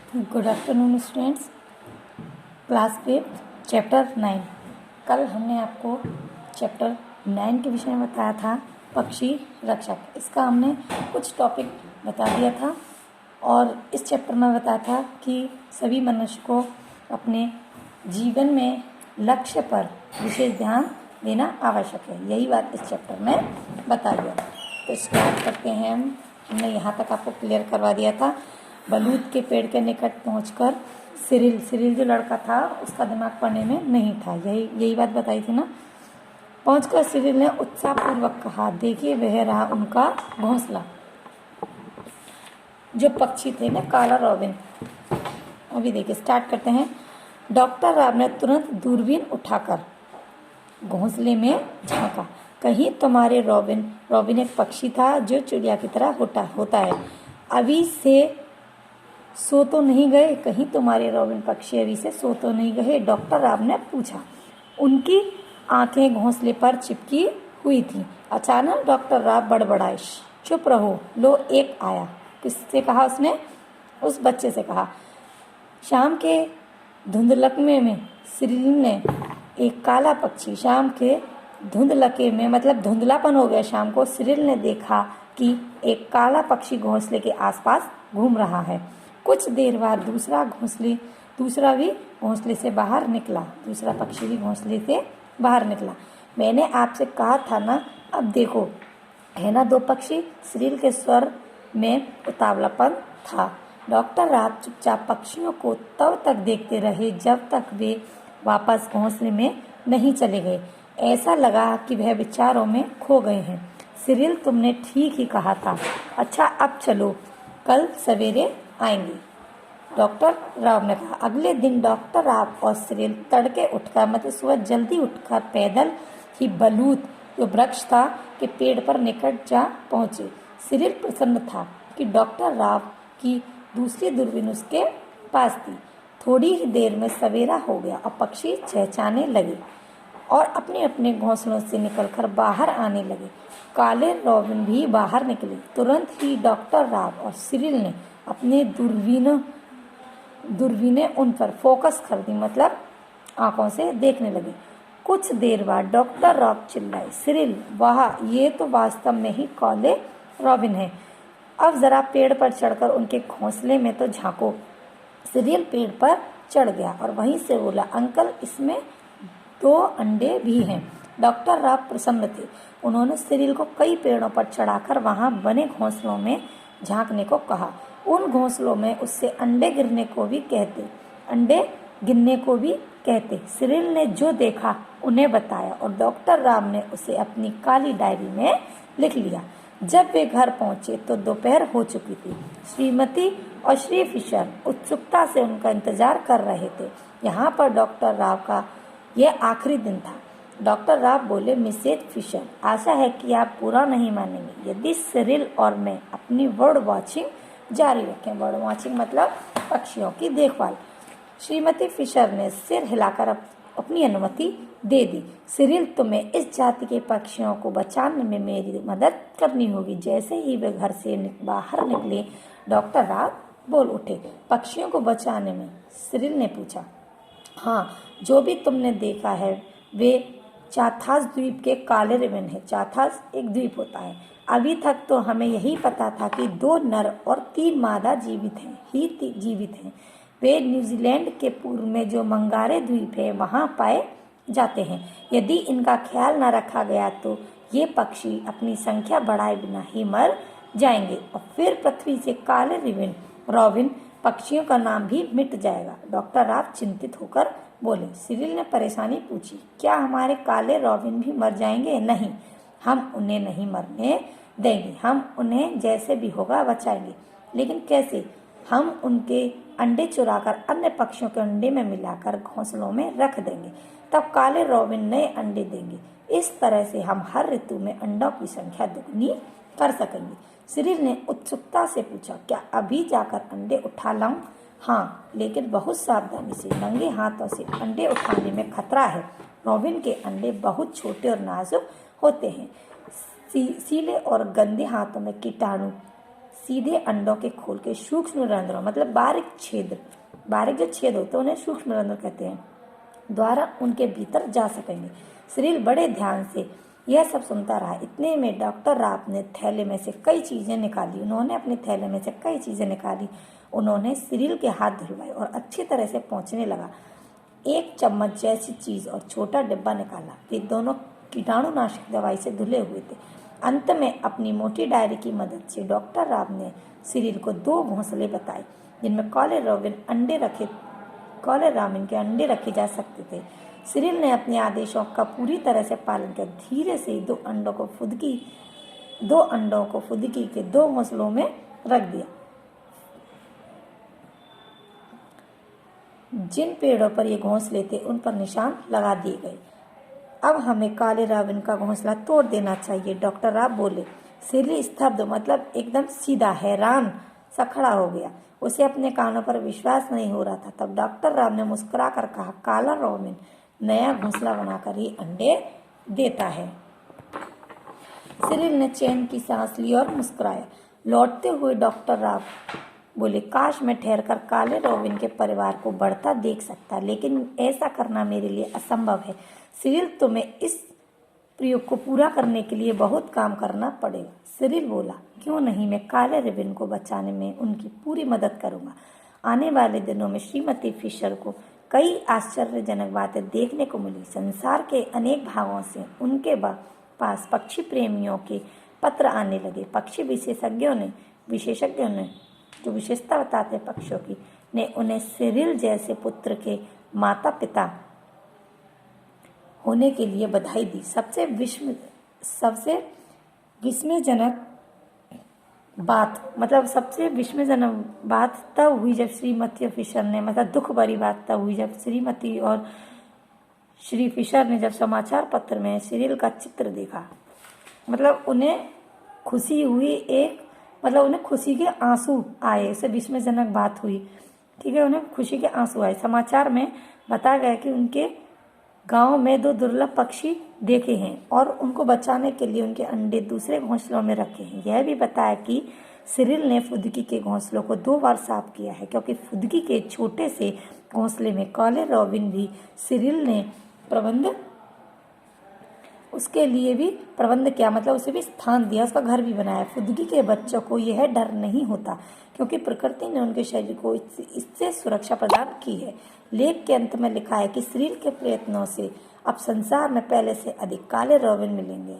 Good afternoon students, class 5 chapter 9। कल हमने आपको चैप्टर 9 के विषय में बताया था पक्षी रक्षक। इसका हमने कुछ टॉपिक बता दिया था और इस चैप्टर में बताया था कि सभी मनुष्य को अपने जीवन में लक्ष्य पर विशेष ध्यान देना आवश्यक है। यही बात इस चैप्टर में बता दिया। तो स्टार्ट करते हैं। हमने यहाँ तक आपको क्लियर करवा दिया था। बलूत के पेड़ के निकट पहुंचकर सिरिल जो लड़का था उसका दिमाग पढ़ने में नहीं था, यही बात बताई थी ना। पहुंचकर सिरिल ने उत्साहपूर्वक कहा, देखिए वह रहा उनका घोंसला। जो पक्षी थे ना, काला रॉबिन। अभी देखिए, स्टार्ट करते हैं। डॉक्टर राव ने तुरंत दूरबीन उठाकर घोंसले में झांका। कहीं तुम्हारे रॉबिन एक पक्षी था जो चिड़िया की तरह होता है। अभी से सो तो नहीं गए? कहीं तुम्हारे रॉबिन पक्षी अभी से सो तो नहीं गए? डॉक्टर राव ने पूछा। उनकी आंखें घोंसले पर चिपकी हुई थी। अचानक डॉक्टर राव बड़बड़ाए, चुप रहो, लो एक आया। किससे कहा उसने? उस बच्चे से कहा। शाम के धुंधलकमे में सिरिल ने एक काला पक्षी, शाम के धुंधलके में मतलब धुंधलापन हो गया शाम को, सिरिल ने देखा कि एक काला पक्षी घोंसले के आसपास घूम रहा है। कुछ देर बाद दूसरा भी घोंसले से बाहर निकला। दूसरा पक्षी भी घोंसले से बाहर निकला। मैंने आपसे कहा था ना, अब देखो, है ना दो पक्षी? सिरिल के स्वर में उतावलापन था। डॉक्टर राव चुपचाप पक्षियों को तब तक देखते रहे जब तक वे वापस घोंसले में नहीं चले गए। ऐसा लगा कि वह विचारों में खो गए हैं। सिरिल, तुमने ठीक ही कहा था। अच्छा, अब चलो, कल सवेरे आएंगे, डॉक्टर राव ने कहा। अगले दिन डॉक्टर राव और सिरिल तड़के उठकर मतलब सुबह जल्दी उठकर पैदल ही बलूत जो वृक्ष था के पेड़ पर निकट जा पहुंचे। सिरिल प्रसन्न था कि डॉक्टर राव की दूसरी दूरबीन उसके पास थी। थोड़ी ही देर में सवेरा हो गया और पक्षी चहचहाने लगे और अपने अपने घोंसलों से निकलकर बाहर आने लगे। काले रॉबिन भी बाहर निकले। तुरंत ही डॉक्टर राव और सिरिल ने अपने दूरबीनें उन पर फोकस कर दी, मतलब आंखों से देखने लगे। कुछ देर बाद डॉक्टर राव चिल्लाए, सिरिल, वाह, ये तो वास्तव में ही काले रॉबिन है। अब जरा पेड़ पर चढ़कर उनके घोंसले में तो झांको। सिरिल पेड़ पर चढ़ गया और वहीं से बोला, अंकल, इसमें 2 अंडे भी हैं। डॉक्टर राव प्रसन्न थे। उन्होंने सिरिल को कई पेड़ों पर चढ़ाकर वहां बने घोंसलों में झांकने को कहा। उन घोंसलों में उससे अंडे गिरने को भी कहते। सिरिल ने जो देखा उन्हें बताया और डॉक्टर राव ने उसे अपनी काली डायरी में लिख लिया। जब वे घर पहुंचे तो दोपहर हो चुकी थी। श्रीमती और श्री फिशर उत्सुकता से उनका इंतजार कर रहे थे। यहाँ पर डॉक्टर राव का यह आखिरी दिन था। डॉक्टर राव बोले, मिसेज फिशर, आशा है कि आप बुरा नहीं मानेंगे यदि सिरिल और मैं अपनी बर्ड वॉचिंग जारी रखें। बर्ड वॉचिंग मतलब पक्षियों की देखभाल। श्रीमती फिशर ने सिर हिलाकर अपनी अनुमति दे दी। सिरिल, तुम्हें इस जाति के पक्षियों को बचाने में मेरी मदद करनी होगी। जैसे ही वे घर से बाहर निकले, डॉक्टर राव बोल उठे, पक्षियों को बचाने में? सिरिल ने पूछा। हाँ, जो भी तुमने देखा है वे चाथास द्वीप के काले रिबन है। चाथास एक द्वीप होता है। अभी तक तो हमें यही पता था कि 2 नर और 3 मादा जीवित हैं। वे न्यूजीलैंड के पूर्व में जो मंगारे द्वीप है वहां पाए जाते हैं। यदि इनका ख्याल न रखा गया तो ये पक्षी अपनी संख्या बढ़ाए बिना ही मर जाएंगे और फिर पृथ्वी से काले रॉबिन पक्षियों का नाम भी मिट जाएगा। डॉक्टर राव चिंतित होकर बोले। सिरिल ने परेशानी पूछी, क्या हमारे काले रॉबिन भी मर जाएंगे? नहीं, हम उन्हें नहीं मरने देंगे। हम उन्हें जैसे भी होगा बचाएंगे। लेकिन कैसे? हम उनके अंडे चुराकर अन्य पक्षियों के अंडे में मिलाकर घोंसलों में रख देंगे। तब काले रॉबिन नए अंडे देंगे। इस तरह से हम हर ऋतु में अंडों की संख्या दुगनी कर सकेंगे। सिरिल ने उत्सुकता से पूछा, क्या अभी जाकर अंडे उठा लाऊं? हाँ, लेकिन बहुत सावधानी से। नंगे हाथों से अंडे उठाने में खतरा है। रॉबिन के अंडे बहुत छोटे और नाजुक होते हैं। सीले और गंदे हाथों में कीटाणु सीधे अंडों के खोल के सूक्ष्म रंध्रों, मतलब बारीक जो छेद होते हैं उन्हें सूक्ष्म रंध्र कहते हैं, द्वारा उनके भीतर जा सकेंगे। सिरिल बड़े ध्यान से यह सब सुनता रहा। इतने में डॉक्टर राव ने थैले में से कई चीजें निकाली। उन्होंने अपने थैले में से कई चीजें निकाली। उन्होंने सिरिल के हाथ धुलवाए और अच्छी तरह से पोंछने लगा। एक चम्मच जैसी चीज और छोटा डिब्बा निकाला। वे दोनों कीटाणुनाशक दवाई से धुले हुए थे। अंत में अपनी मोटी डायरी की मदद से डॉक्टर राव ने सिरिल को 2 घोंसले बताए जिनमें काले रामिन के अंडे रखे जा सकते थे। सिरिल ने अपने आदेशों का पूरी तरह से पालन कर धीरे से 2 अंडों को फुदकी के 2 घोंसलों में रख दिया। जिन पेड़ों पर ये घोंसले थे उन पर निशान लगा दिए गए। अब हमें काले राविन का घोंसला तोड़ देना चाहिए, डॉक्टर राव बोले। सिरिल स्तब्ध, मतलब एकदम सीधा, हैरान सा खड़ा हो गया। उसे अपने कानों पर विश्वास नहीं हो रहा था। तब डॉक्टर राव ने मुस्कुरा कर कहा, काला राविन नया घोंसला बनाकर ही अंडे देता है। सिरिल ने चैन की सांस ली और मुस्कुराया। लौटते हुए डॉक्टर राव बोले, काश मैं ठहरकर काले राविन के परिवार को बढ़ता देख सकता, लेकिन ऐसा करना मेरे लिए असंभव है। सिरिल, तुम्हें इस प्रयोग को पूरा करने के लिए बहुत काम करना पड़ेगा। सिरिल बोला, क्यों नहीं, मैं काले राविन को बचाने में उनकी पूरी मदद करूंगा। आने वाले दिनों में श्रीमती फिशर को कई आश्चर्यजनक बातें देखने को मिली। संसार के अनेक भागों से उनके पास पक्षी प्रेमियों के पत्र आने लगे। पक्षी विशेषज्ञों ने जो विशेषता बताते हैं पक्षियों की, ने उन्हें सिरिल जैसे पुत्र के माता पिता होने के लिए बधाई दी। सबसे विस्मयजनक बात तब हुई जब श्रीमती फिशर ने, मतलब दुख भरी बात तब हुई जब श्रीमती और श्री फिशर ने जब समाचार पत्र में सिरिल का चित्र देखा। मतलब उन्हें खुशी के आंसू आए। इससे विस्मयजनक बात हुई, ठीक है, उन्हें खुशी के आंसू आए। समाचार में बताया गया कि उनके गांव में 2 दुर्लभ पक्षी देखे हैं और उनको बचाने के लिए उनके अंडे दूसरे घोंसलों में रखे हैं। यह भी बताया कि सिरिल ने फुदकी के घोंसलों को 2 बार साफ किया है, क्योंकि फुदकी के छोटे से घोंसले में काले राविन भी सिरिल ने उसके लिए भी प्रबंध किया, मतलब उसे भी स्थान दिया, उसका घर भी बनाया। फुदकी के बच्चों को यह डर नहीं होता क्योंकि प्रकृति ने उनके शरीर को इससे सुरक्षा प्रदान की है। लेख के अंत में लिखा है कि सिरिल के प्रयत्नों से अब संसार में पहले से अधिक काले राविन मिलेंगे।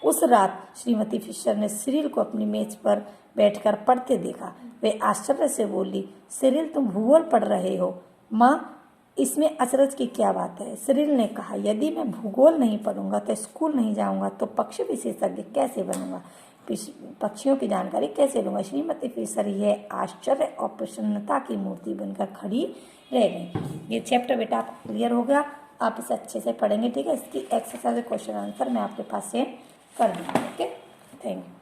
उस रात श्रीमती फिशर ने सिरिल को अपनी मेज पर बैठकर पढ़ते देखा। वे आश्चर्य से बोली, सिरिल, तुम भूगोल पढ़ रहे हो? माँ, इसमें अचरज की क्या बात है? सिरिल ने कहा, यदि मैं भूगोल नहीं पढ़ूंगा तो स्कूल नहीं जाऊंगा तो पक्षी विशेषज्ञ कैसे बनूंगा, पक्षियों की जानकारी कैसे लूंगा? श्रीमती फिशर यह आश्चर्य और प्रसन्नता की मूर्ति बनकर खड़ी रह गई। ये चैप्टर बेटा आपको क्लियर हो गया, आप इसे अच्छे से पढ़ेंगे, ठीक है। इसकी एक्सरसाइज क्वेश्चन आंसर मैं आपके पास सेंड कर दूंगी, ओके। Thank you.